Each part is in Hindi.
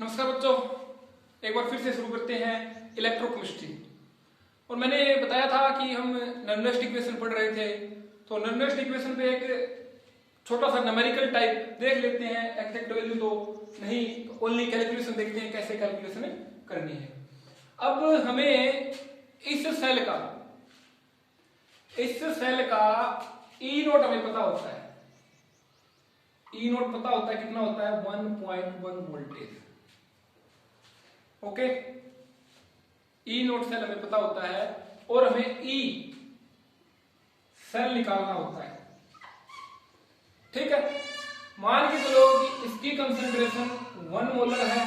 नमस्कार बच्चों, एक बार फिर से शुरू करते हैं इलेक्ट्रोकेमिस्ट्री। और मैंने बताया था कि हम नॉर्मलाइज्ड इक्वेशन पढ़ रहे थे, तो नॉर्मलाइज्ड इक्वेशन पे एक छोटा सा न्यूमेरिकल टाइप देख लेते हैं। एग्जैक्ट वैल्यू तो नहीं, ओनली कैलकुलेशन देखते हैं कैसे कैलकुलेशन करनी है। अब हमें इस सेल का ई नोट हमें पता होता है। ई नोट पता होता है, कितना होता है 1.1 वोल्टेज। ओके, ई नोट सेल हमें पता होता है और हमें ई सेल निकालना होता है। ठीक है, मान के चलो कि इसकी कंसंट्रेशन 1 मोलर है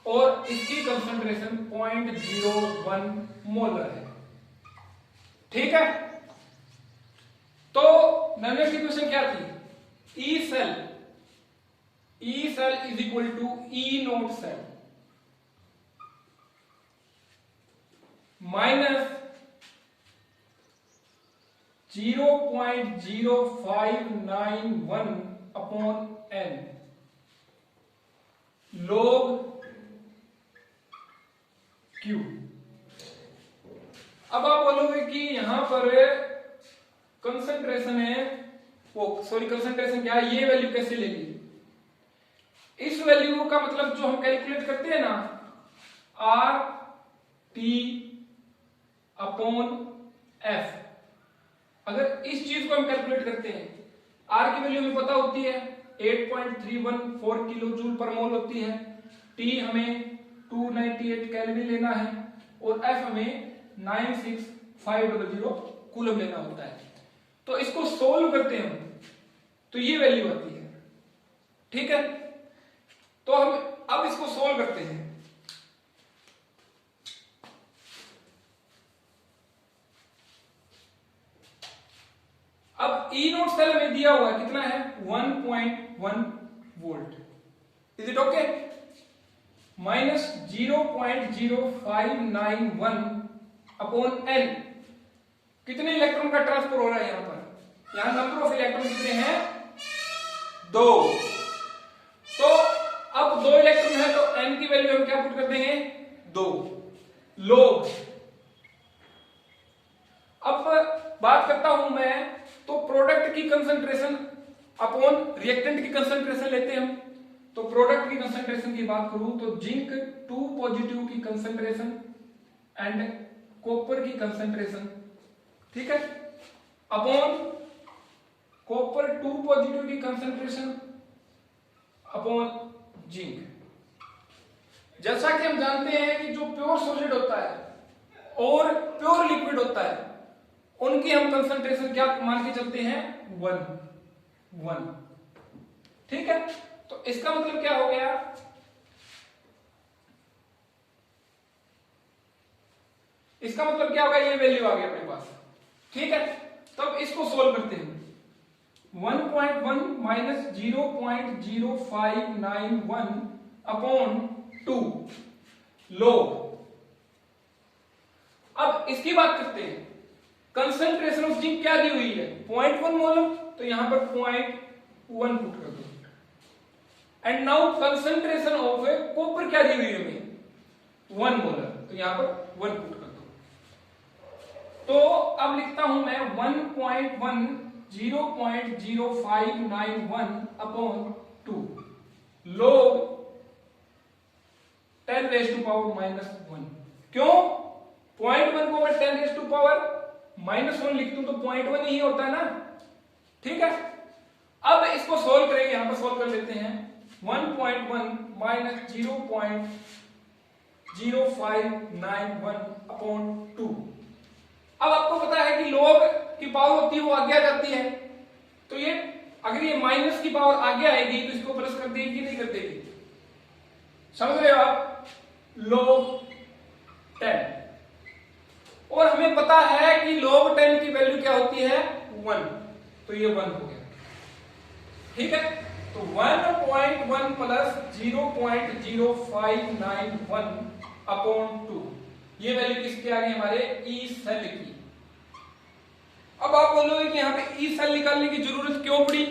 और इसकी कंसंट्रेशन 0.01 मोलर है। ठीक है, तो नॉर्मल इक्वेशन क्या थी? E cell is equal to E naught cell minus 0.0591 upon n log Q। अब आप बोलोगे कि यहां पर कंसंट्रेशन है, कंसंट्रेशन क्या है, ये वैल्यू कैसे ले ली? इस वैल्यू का मतलब जो हम कैलकुलेट करते हैं ना, आर टी अपॉन एफ। अगर इस चीज को हम कैलकुलेट करते हैं, आर की वैल्यू हमें पता होती है 8.314 किलो जूल पर मोल होती है, टी हमें 298 केल्विन लेना है और एफ हमें 96500 कूलम लेना होता है। तो इसको सोल्व करते हैं हम, तो ये वैल्यू आती है। ठीक है, तो हम अब इसको सोल्व करते हैं। अब ई नोट सेल में दिया हुआ है, कितना है 1.1 volt. Is it okay? Minus 0.0591 upon n. कितने इलेक्ट्रॉन का ट्रांसफर हो रहा है यहां पर? यहां नंबर ऑफ इलेक्ट्रॉन कितने हैं? 2। तो अब 2 इलेक्ट्रॉन है तो एन की वैल्यू हम क्या पुट कर देंगे? 2 लोग। अब बात करता हूं मैं, तो प्रोडक्ट की कंसंट्रेशन अपॉन रिएक्टेंट की कंसंट्रेशन लेते हैं हम। तो प्रोडक्ट की कंसंट्रेशन की बात करूं तो जिंक 2 पॉजिटिव की कंसंट्रेशन एंड कॉपर की कंसंट्रेशन, ठीक है, अपॉन कॉपर 2 पॉजिटिव की कंसंट्रेशन अपॉन जिंक। जैसा कि हम जानते हैं कि जो प्योर सॉलिड होता है और प्योर लिक्विड होता है, उनकी हम कंसंट्रेशन क्या मान के चलते हैं? 1। ठीक है, तो इसका मतलब क्या हो गया? इसका मतलब क्या होगा? ये वैल्यू आ गई अपने पास। ठीक है, तब इसको सोल्व करते हैं। 1.1 माइनस 0.0591 अपॉन 2 लोग। अब इसकी बात करते हैं। कंसंट्रेशन ऑफ जिंक क्या दी हुई है? 0.1 मोलर, तो यहां पर 0.1 पुट कर दो। And now concentration of copper क्या दी हुई है हमें? 1 मोलर, तो यहां पर 1 पुट कर दो। तो अब लिखता हूं मैं 1.1 0.0591 upon 2 log 10 raised to power -1। क्यों? 0.1 को मैं 10 raised to power -1 लिख दूं तो 0.1 ही होता है ना। ठीक है, अब इसको सोल्व करेंगे, यहां पर सोल्व कर लेते हैं। 1.1 माइनस 0.0591 अपॉन 2। अब आपको पता है कि log की पावर होती है वो आगे आ जाती है, तो ये अगर ये माइनस की पावर आगे आएगी तो इसको प्लस कर देगी कि नहीं कर देगी? समझ रहे हो आप? log 10। और हमें पता है कि log 10 की वैल्यू क्या होती है? 1, तो ये 1 हो गया। ठीक है, तो 1.1 प्लस 0.0591 अपॉन 2, ये वैल्यू किसकी आ गई? हमारे ई सेल की। अब आप बोलोगे कि यहां पे ई सेल निकालने की जरूरत क्यों पड़ी?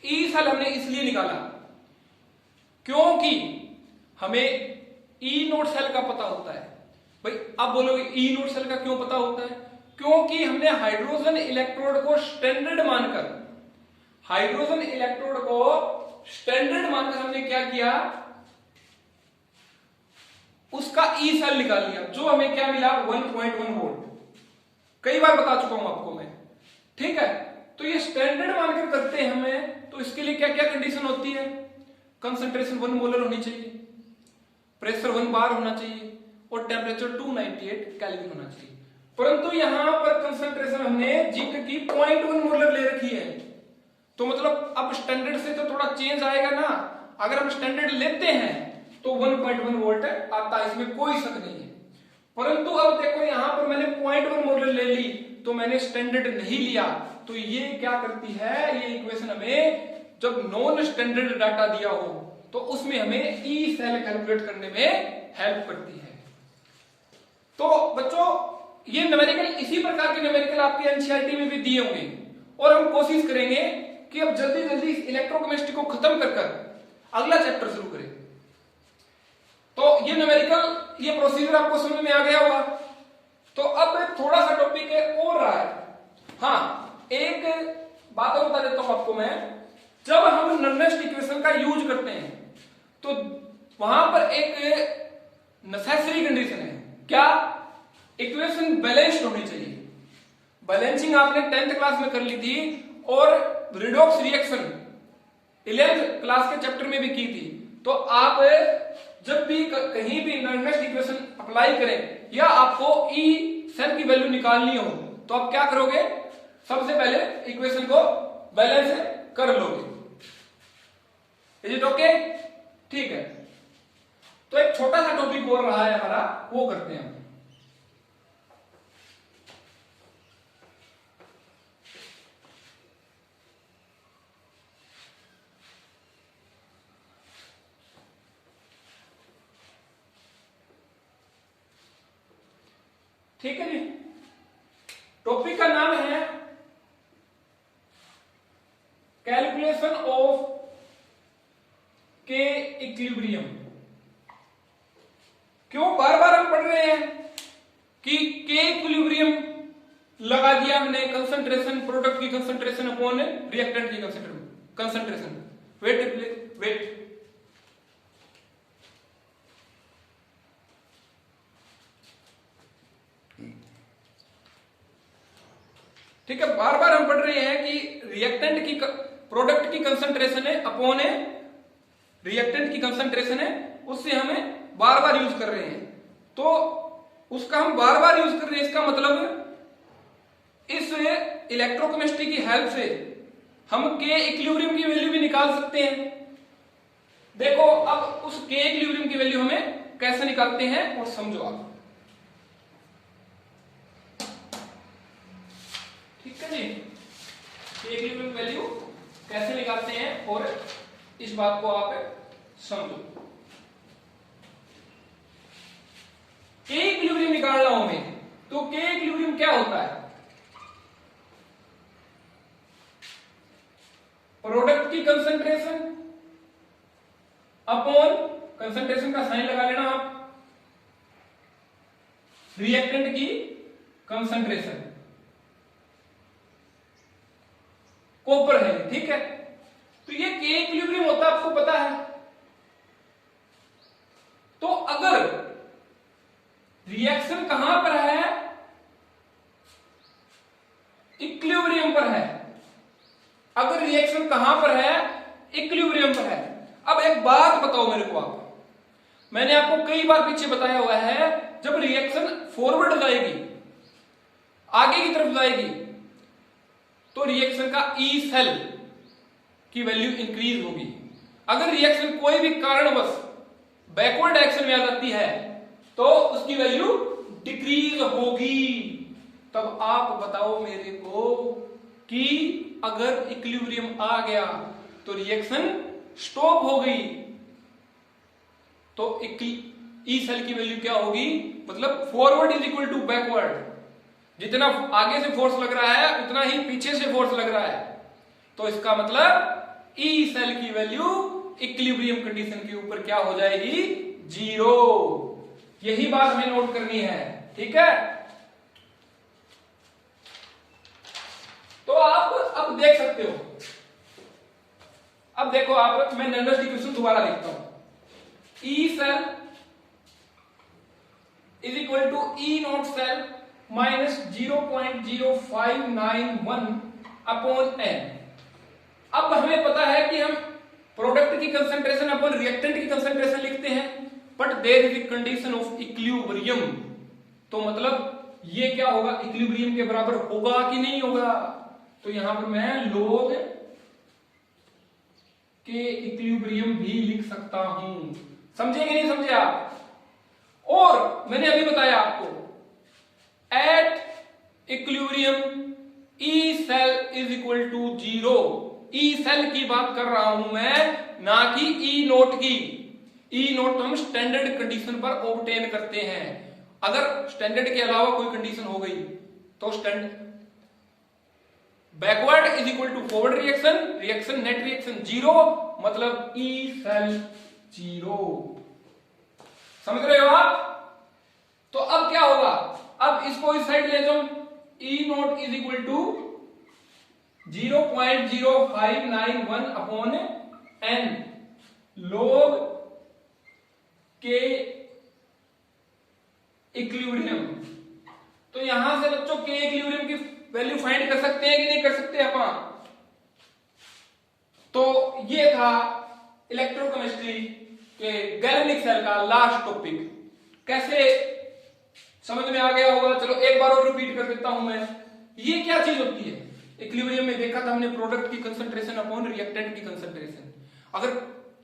ई सेल हमने इसलिए निकाला क्योंकि हमें ई नोड सेल का पता होता है। भाई अब बोलोगे ई नोड सेल का क्यों पता होता है? क्योंकि हमने हाइड्रोजन इलेक्ट्रोड को स्टैंडर्ड मानकर हमने क्या किया, उसका ई सेल निकाल लिया, जो हमें क्या मिला 1.1 वोल्ट। कई बार बता चुका हूं आपको मैं, ठीक है। तो ये स्टैंडर्ड मानकर करते हैं हमें, तो इसके लिए क्या क्या कंडीशन होती है? कंसंट्रेशन 1 मोलर होनी चाहिए, प्रेशर 1 बार होना चाहिए और टेम्परेचर 298 केल्विन होना चाहिए। परंतु यहां पर कंसंट्रेशन हमने जिंक की 0.1 मोलर ले रखी है, तो मतलब अब स्टैंडर्ड से तो थोड़ा चेंज आएगा ना। अगर हम स्टैंडर्ड लेते हैं तो 1.1 वोल्ट आता है, इसमें कोई शक नहीं है। परंतु अब देखो यहां पर मैंने 0.1 मोलर ले ली, तो मैंने स्टैंडर्ड नहीं लिया, तो ये क्या करती है, ये इक्वेशन हमें जब नॉन स्टैंडर्ड डाटा दिया हो तो उसमें हमें ई सेल कैलकुलेट करने में हेल्प करती है। तो बच्चों ये न्यूमेरिकल, इसी प्रकार के न्यूमेरिकल आपके एनसीईआरटी में भी दिए होंगे, और हम कोशिश करेंगे कि अब जल्दी जल्दी इलेक्ट्रोकेमिस्ट्री को खत्म कर अगला चैप्टर शुरू करें। तो ये न्यूमेरिकल, ये प्रोसीजर आपको समझ में आ गया होगा। तो अब थोड़ा सा टॉपिक और रहा है। हाँ, एक बात और बता देता हूं आपको मैं, जब हम नर्नेस्ट इक्वेशन का यूज करते हैं तो वहां पर एक नेसेसरी कंडीशन है, क्या? इक्वेशन बैलेंस्ड होनी चाहिए। बैलेंसिंग आपने 10th क्लास में कर ली थी, और रिडॉक्स रिएक्शन 11th क्लास के चैप्टर में भी की थी। तो आप जब भी कहीं भी नर्नेस्ट इक्वेशन अप्लाई करें या आपको ई सेल की वैल्यू निकालनी हो, तो आप क्या करोगे? सबसे पहले इक्वेशन को बैलेंस कर लोगे। Is it okay? ठीक है। तो एक छोटा सा टॉपिक और रहा है हमारा, वो करते हैं हम। ठीक है जी। टॉपिक का नाम है कैलकुलेशन ऑफ के इक्विलिब्रियम। क्यों बार बार हम पढ़ रहे हैं कि के इक्विलिब्रियम लगा दिया हमने, कंसंट्रेशन, प्रोडक्ट की कंसंट्रेशन अपॉन रिएक्टेंट की कंसंट्रेशन। वेट ठीक है, बार बार हम पढ़ रहे हैं कि रिएक्टेंट की प्रोडक्ट की कंसंट्रेशन है अपॉन रिएक्टेंट की कंसंट्रेशन है, उससे हमें बार बार यूज कर रहे हैं। तो उसका हम बार बार यूज कर रहे हैं, इसका मतलब इस इलेक्ट्रोकेमिस्ट्री की हेल्प से हम के इक्विलिब्रियम की वैल्यू भी निकाल सकते हैं। देखो अब उस के इक्विलिब्रियम की वैल्यू हमें कैसे निकालते हैं और समझो आप। ठीक है जी, के इक्विलिब्रियम वैल्यू कैसे निकालते हैं और इस बात को आप समझो। के इक्विलिब्रियम निकालना हो हमें, तो के इक्विलिब्रियम क्या होता है? प्रोडक्ट की कंसंट्रेशन अपॉन, कंसंट्रेशन का साइन लगा लेना आप, रिएक्टेंट की कंसंट्रेशन। कॉपर है, ठीक है। तो ये के इक्विलिब्रियम होता है, आपको पता है। तो अगर रिएक्शन कहां पर है? इक्विलिब्रियम पर है। अगर रिएक्शन कहां पर है? इक्विलिब्रियम पर है। अब एक बात बताओ मेरे को आप, मैंने आपको कई बार पीछे बताया हुआ है, जब रिएक्शन फॉरवर्ड जाएगी, आगे की तरफ जाएगी, तो रिएक्शन का ई सेल की वैल्यू इंक्रीज होगी। अगर रिएक्शन कोई भी कारणवश बैकवर्ड डायरेक्शन में आ जाती है तो उसकी वैल्यू डिक्रीज होगी। तब आप बताओ मेरे को कि अगर इक्विलिब्रियम आ गया तो रिएक्शन स्टॉप हो गई, तो ई सेल की वैल्यू क्या होगी? मतलब forward is equal to backward. जितना आगे से फोर्स लग रहा है उतना ही पीछे से फोर्स लग रहा है, तो इसका मतलब ई सेल की वैल्यू इक्विलिब्रियम कंडीशन के ऊपर क्या हो जाएगी? जीरो। यही बात हमें नोट करनी है, ठीक है। तो आप अब देख सकते हो, अब देखो आप, मैं नंबर्स इक्वेशन दोबारा लिखता हूं। E cell is equal to E naught cell minus 0.0591 upon n. अब हमें पता है कि हम प्रोडक्ट की कंसंट्रेशन अपॉन रिएक्टेंट की कंसंट्रेशन लिखते हैं, but there is a condition of equilibrium. तो मतलब ये क्या होगा, इक्विलिब्रियम के बराबर होगा कि नहीं होगा। तो यहां पर मैं लोग के इक्विलिब्रियम भी लिख सकता हूं। समझे कि नहीं समझे आप। और मैंने अभी बताया आपको, at equilibrium E cell is equal to zero. E cell की बात कर रहा हूं मैं, ना कि ई नोट की। ई नोट तो हम स्टैंडर्ड कंडीशन पर ऑब्टेन करते हैं। अगर स्टैंडर्ड के अलावा कोई कंडीशन हो गई तो standard backward is equal to forward reaction, reaction net reaction zero, मतलब ई सेल जीरो। समझ रहे हो आप। तो अब क्या होगा, अब इसको इस साइड ले जाओ, E naught is equal to 0.0591 upon n log K equilibrium. तो यहां से बच्चों के इक्विलिब्रियम की वैल्यू फाइंड कर सकते हैं कि नहीं कर सकते अपन। तो ये था इलेक्ट्रोकेमिस्ट्री के गैल्वेनिक सेल का लास्ट टॉपिक। कैसे समझ में आ गया होगा। चलो एक बार और रिपीट कर देता हूं मैं। ये क्या चीज होती है, इक्विलिब्रियम में देखा था हमने प्रोडक्ट की कंसंट्रेशन अपॉन रिएक्टेंट की कंसंट्रेशन। अगर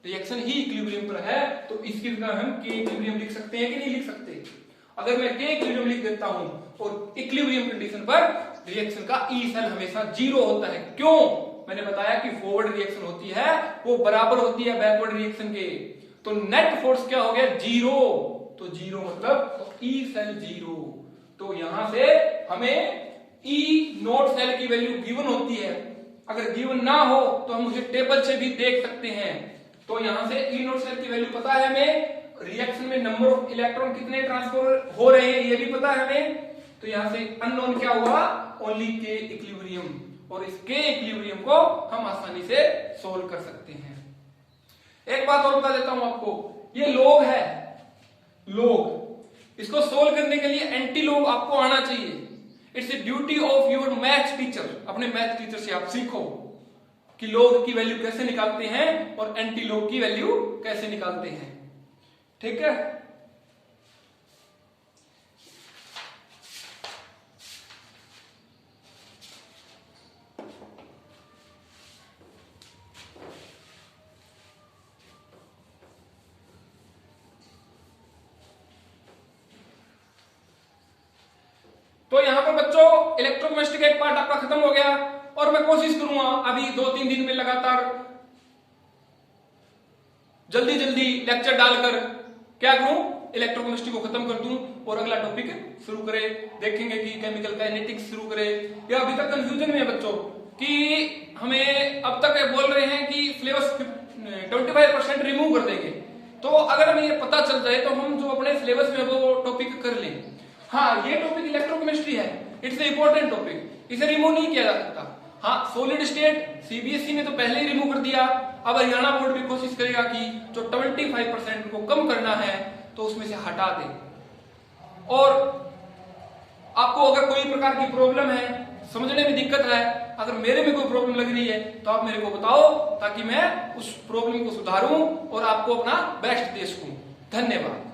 रिएक्शन ही इक्विलिब्रियम पर है तो इसकी जगह हम के इक्विलिब्रियम लिख सकते हैं कि नहीं लिख सकते। अगर मैं के इक्विलिब्रियम लिख देता हूं और इक्विलिब्रियम कंडीशन पर रिएक्शन का ई सेल हमेशा जीरो होता है। क्यों, मैंने बताया कि फॉरवर्ड रिएक्शन होती है वो बराबर होती है बैकवर्ड रिएक्शन के। तो नेट फोर्स क्या हो गया, जीरो। तो जीरो मतलब ई सेल जीरो। तो यहां से हमें ई नोट सेल की वैल्यू गिवन होती है। अगर गिवन ना हो तो हम उसे टेबल से भी देख सकते हैं। तो यहां से ई नोट सेल की वैल्यू पता है हमें, रिएक्शन में नंबर ऑफ इलेक्ट्रॉन कितने ट्रांसफर हो रहे हैं ये भी पता है हमें। तो यहां से अननोन क्या हुआ, ओनली के इक्विलिब्रियम। और इस के इक्विलिब्रियम को हम आसानी से सोल्व कर सकते हैं। एक बात और बता देता हूं आपको, ये लोग है, लोग, इसको सोल्व करने के लिए एंटी लोग आपको आना चाहिए। It's a duty of your maths teacher. अपने मैथ टीचर से आप सीखो कि लोग की वैल्यू कैसे निकालते हैं और एंटी लोग की वैल्यू कैसे निकालते हैं, ठीक है। तो यहां पर बच्चों इलेक्ट्रोकेमिस्ट्री का एक पार्ट आपका खत्म हो गया। और मैं कोशिश करूंगा अभी 2-3 दिन में लगातार जल्दी जल्दी लेक्चर डालकर क्या करूं, इलेक्ट्रोकेमिस्ट्री को खत्म कर दूं और अगला टॉपिक शुरू करें। देखेंगे कि केमिकल काइनेटिक्स शुरू करें। या अभी तक कंफ्यूजन में है बच्चों कि हमें अब तक बोल रहे हैं कि सिलेबस 25% रिमूव कर देंगे। तो अगर हमें ये पता चल जाए तो हम जो अपने सिलेबस में वो टॉपिक कर लें। हाँ, ये टॉपिक इलेक्ट्रोकेमिस्ट्री है, इट्स ए इंपॉर्टेंट टॉपिक, इसे रिमूव नहीं किया जा सकता। हाँ, सॉलिड स्टेट सीबीएसई ने तो पहले ही रिमूव कर दिया। अब हरियाणा बोर्ड भी कोशिश करेगा कि जो 25% को कम करना है तो उसमें से हटा दे। और आपको अगर कोई प्रकार की प्रॉब्लम है, समझने में दिक्कत है, अगर मेरे में कोई प्रॉब्लम लग रही है तो आप मेरे को बताओ ताकि मैं उस प्रॉब्लम को सुधारूं और आपको अपना बेस्ट दे सकूं। धन्यवाद।